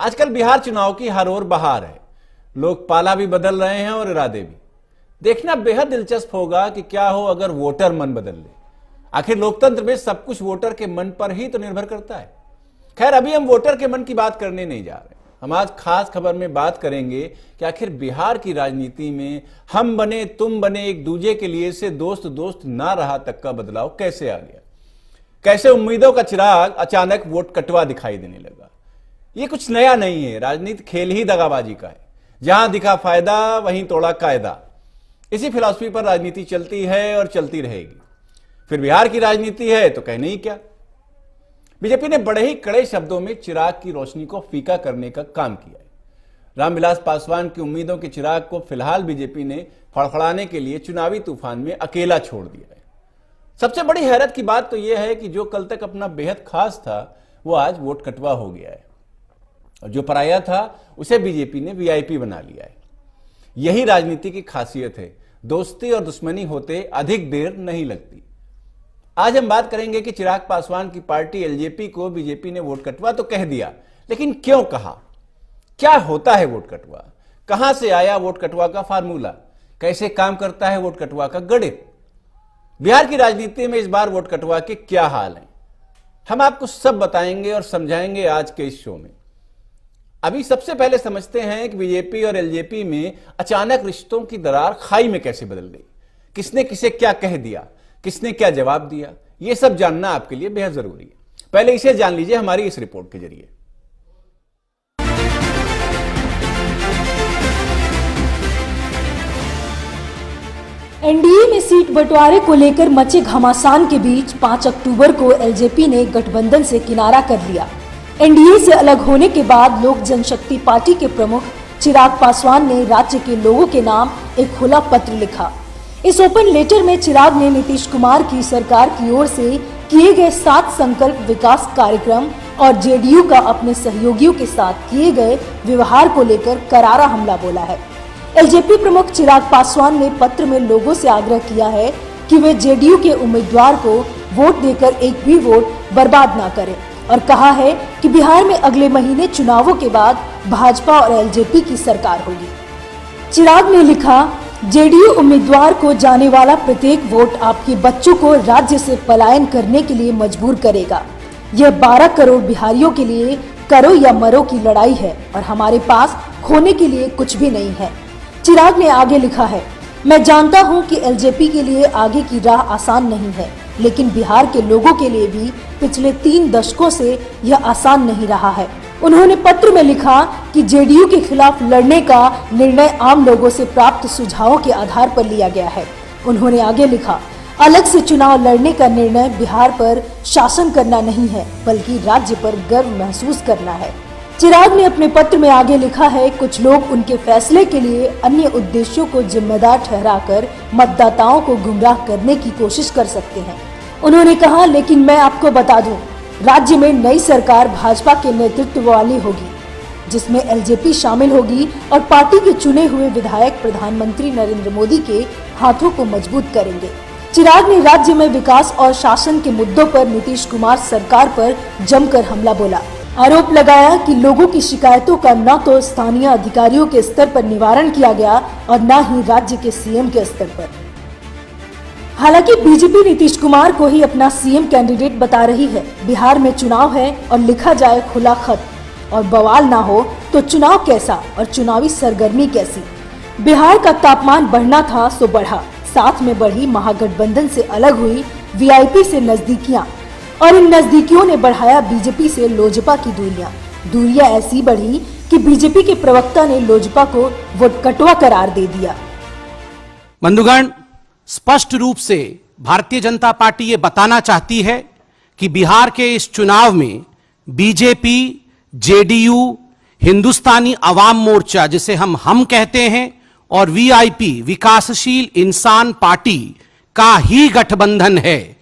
आजकल बिहार चुनाव की हर ओर बहार है। लोग पाला भी बदल रहे हैं और इरादे भी। देखना बेहद दिलचस्प होगा कि क्या हो अगर वोटर मन बदल ले। आखिर लोकतंत्र में सब कुछ वोटर के मन पर ही तो निर्भर करता है। खैर, अभी हम वोटर के मन की बात करने नहीं जा रहे। हम आज खास खबर में बात करेंगे कि आखिर बिहार की राजनीति में हम बने तुम बने एक दूजे के लिए से दोस्त दोस्त ना रहा तक का बदलाव कैसे आ गया। कैसे उम्मीदों का चिराग अचानक वोट कटवा दिखाई देने लगा। ये कुछ नया नहीं है। राजनीति खेल ही दगाबाजी का है। जहां दिखा फायदा वहीं तोड़ा कायदा। इसी फिलॉसफी पर राजनीति चलती है और चलती रहेगी। फिर बिहार की राजनीति है तो कहने ही क्या। बीजेपी ने बड़े ही कड़े शब्दों में चिराग की रोशनी को फीका करने का काम किया है। रामविलास पासवान की उम्मीदों के चिराग को फिलहाल बीजेपी ने फड़फड़ाने के लिए चुनावी तूफान में अकेला छोड़ दिया है। सबसे बड़ी हैरत की बात तो यह है कि जो कल तक अपना बेहद खास था वो आज वोट कटवा हो गया है और जो पराया था उसे बीजेपी ने वीआईपी बना लिया है। यही राजनीति की खासियत है। दोस्ती और दुश्मनी होते अधिक देर नहीं लगती। आज हम बात करेंगे कि चिराग पासवान की पार्टी एलजेपी को बीजेपी ने वोट कटवा तो कह दिया, लेकिन क्यों कहा, क्या होता है वोट कटवा, कहां से आया वोट कटवा का फार्मूला, कैसे काम करता है वोट कटवा का गणित। बिहार की राजनीति में इस बार वोट कटवा के क्या हाल है, हम आपको सब बताएंगे और समझाएंगे आज के इस शो में। अभी सबसे पहले समझते हैं कि बीजेपी और एलजेपी में अचानक रिश्तों की दरार खाई में कैसे बदल गई। किसने किसे क्या कह दिया, किसने क्या जवाब दिया, यह सब जानना आपके लिए बेहद जरूरी है। पहले इसे जान लीजिए हमारी इस रिपोर्ट के जरिए। एनडीए में सीट बंटवारे को लेकर मचे घमासान के बीच 5 अक्टूबर को एलजेपी ने गठबंधन से किनारा कर लिया। एनडीए से अलग होने के बाद लोक जनशक्ति पार्टी के प्रमुख चिराग पासवान ने राज्य के लोगों के नाम एक खुला पत्र लिखा। इस ओपन लेटर में चिराग ने नीतीश कुमार की सरकार की ओर से किए गए 7 संकल्प विकास कार्यक्रम और जेडीयू का अपने सहयोगियों के साथ किए गए व्यवहार को लेकर करारा हमला बोला है। एलजेपी प्रमुख चिराग पासवान ने पत्र में लोगों से आग्रह किया है कि वे जेडीयू के उम्मीदवार को वोट देकर एक भी वोट बर्बाद न करें और कहा है कि बिहार में अगले महीने चुनावों के बाद भाजपा और एलजेपी की सरकार होगी। चिराग ने लिखा, जेडीयू उम्मीदवार को जाने वाला प्रत्येक वोट आपके बच्चों को राज्य से पलायन करने के लिए मजबूर करेगा। यह 12 करोड़ बिहारियों के लिए करो या मरो की लड़ाई है और हमारे पास खोने के लिए कुछ भी नहीं है। चिराग ने आगे लिखा है, मैं जानता हूं कि एलजेपी के लिए आगे की राह आसान नहीं है, लेकिन बिहार के लोगों के लिए भी पिछले 3 दशकों से यह आसान नहीं रहा है। उन्होंने पत्र में लिखा कि जेडीयू के खिलाफ लड़ने का निर्णय आम लोगों से प्राप्त सुझावों के आधार पर लिया गया है। उन्होंने आगे लिखा, अलग से चुनाव लड़ने का निर्णय बिहार पर शासन करना नहीं है, बल्कि राज्य पर गर्व महसूस करना है। चिराग ने अपने पत्र में आगे लिखा है, कुछ लोग उनके फैसले के लिए अन्य उद्देश्यों को जिम्मेदार ठहराकर मतदाताओं को गुमराह करने की कोशिश कर सकते हैं। उन्होंने कहा, लेकिन मैं आपको बता दूं, राज्य में नई सरकार भाजपा के नेतृत्व वाली होगी, जिसमें एलजेपी शामिल होगी और पार्टी के चुने हुए विधायक प्रधानमंत्री नरेंद्र मोदी के हाथों को मजबूत करेंगे। चिराग ने राज्य में विकास और शासन के मुद्दों पर नीतीश कुमार सरकार पर जमकर हमला बोला। आरोप लगाया कि लोगों की शिकायतों का न तो स्थानीय अधिकारियों के स्तर पर निवारण किया गया और न ही राज्य के सीएम के स्तर पर। हालांकि बीजेपी नीतीश कुमार को ही अपना सीएम कैंडिडेट बता रही है। बिहार में चुनाव है और लिखा जाए खुला खत और बवाल ना हो तो चुनाव कैसा और चुनावी सरगर्मी कैसी। बिहार का तापमान बढ़ना था सो बढ़ा, साथ में बढ़ी महागठबंधन से अलग हुई वीआईपी से नजदीकियां और इन नजदीकियों ने बढ़ाया बीजेपी से लोजपा की दूरियां ऐसी बढ़ी कि बीजेपी के प्रवक्ता ने लोजपा को वोट कटवा करार दे दिया। बंधुगण, स्पष्ट रूप से भारतीय जनता पार्टी ये बताना चाहती है कि बिहार के इस चुनाव में बीजेपी, जेडीयू, हिंदुस्तानी अवाम मोर्चा जिसे हम कहते हैं और वीआईपी विकासशील इंसान पार्टी का ही गठबंधन है।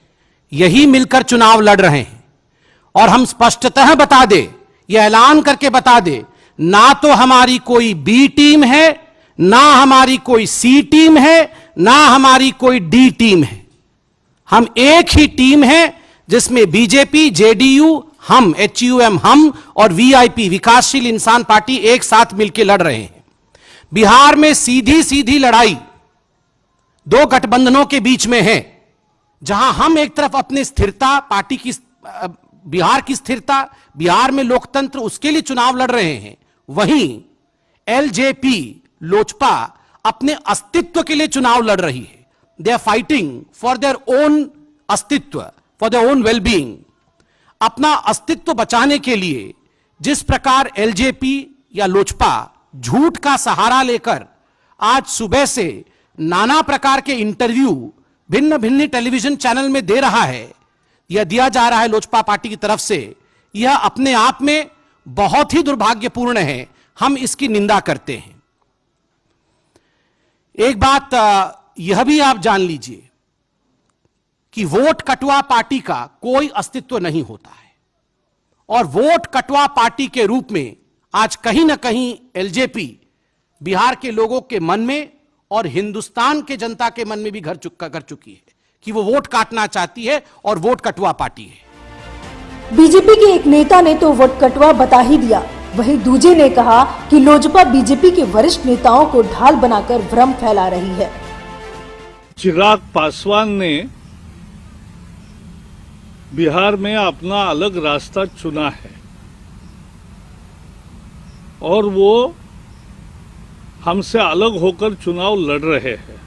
यही मिलकर चुनाव लड़ रहे हैं और हम स्पष्टतः बता दे, यह ऐलान करके बता दे, ना तो हमारी कोई बी टीम है, ना हमारी कोई सी टीम है, ना हमारी कोई डी टीम है। हम एक ही टीम है जिसमें बीजेपी, जेडीयू, हम HUM हम और VIP विकासशील इंसान पार्टी एक साथ मिलकर लड़ रहे हैं। बिहार में सीधी सीधी लड़ाई दो गठबंधनों के बीच में है, जहां हम एक तरफ अपनी स्थिरता, पार्टी की बिहार की स्थिरता, बिहार में लोकतंत्र, उसके लिए चुनाव लड़ रहे हैं, वहीं LJP लोजपा अपने अस्तित्व के लिए चुनाव लड़ रही है। They are fighting for their own अस्तित्व, फॉर देयर ओन वेलबींग। अपना अस्तित्व बचाने के लिए जिस प्रकार LJP या लोजपा झूठ का सहारा लेकर आज सुबह से नाना प्रकार के इंटरव्यू भिन्न भिन्न टेलीविजन चैनल में दे रहा है, यह दिया जा रहा है लोजपा पार्टी की तरफ से, यह अपने आप में बहुत ही दुर्भाग्यपूर्ण है। हम इसकी निंदा करते हैं। एक बात यह भी आप जान लीजिए कि वोट कटवा पार्टी का कोई अस्तित्व नहीं होता है, और वोट कटवा पार्टी के रूप में आज कहीं ना कहीं LJP बिहार के लोगों के मन में और हिंदुस्तान के जनता के मन में भी घर कर चुकी है कि वो वोट काटना चाहती है और वोट कटवा पार्टी है। बीजेपी के एक नेता ने तो वोट कटवा बता ही दिया, वहीं दूजे ने कहा कि लोजपा बीजेपी के वरिष्ठ नेताओं को ढाल बनाकर भ्रम फैला रही है। चिराग पासवान ने बिहार में अपना अलग रास्ता चुना है और वो हमसे अलग होकर चुनाव लड़ रहे हैं।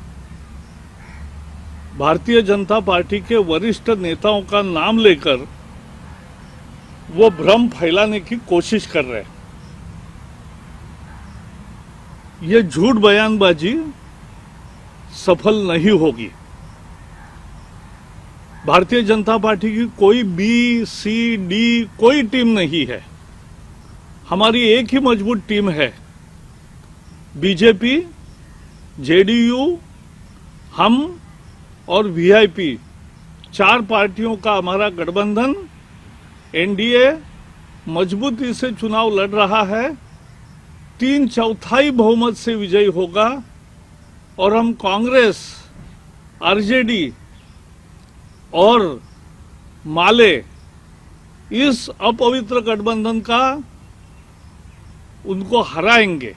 भारतीय जनता पार्टी के वरिष्ठ नेताओं का नाम लेकर वो भ्रम फैलाने की कोशिश कर रहे हैं। ये झूठ बयानबाजी सफल नहीं होगी। भारतीय जनता पार्टी की कोई B-C-D कोई टीम नहीं है। हमारी एक ही मजबूत टीम है, बीजेपी, JDU, हम और VIP, 4 पार्टियों का हमारा गठबंधन NDA मजबूती से चुनाव लड़ रहा है। 3/4 बहुमत से विजयी होगा और हम कांग्रेस, RJD और माले इस अपवित्र गठबंधन का उनको हराएंगे।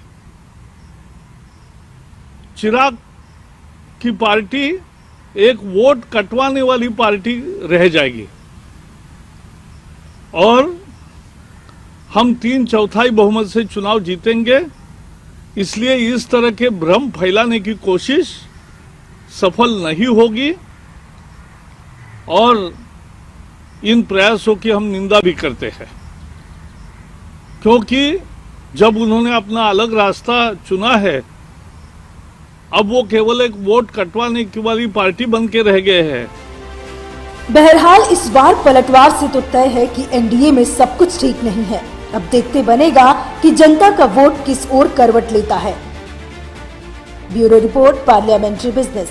चिराग की पार्टी एक वोट कटवाने वाली पार्टी रह जाएगी और हम 3/4 बहुमत से चुनाव जीतेंगे। इसलिए इस तरह के भ्रम फैलाने की कोशिश सफल नहीं होगी और इन प्रयासों की हम निंदा भी करते हैं, क्योंकि जब उन्होंने अपना अलग रास्ता चुना है, अब वो केवल एक वोट कटवाने की वाली पार्टी बन के रह गए हैं। बहरहाल इस बार पलटवार से तो तय है कि NDA में सब कुछ ठीक नहीं है। अब देखते बनेगा कि जनता का वोट किस ओर करवट लेता है। Bureau report, parliamentary business.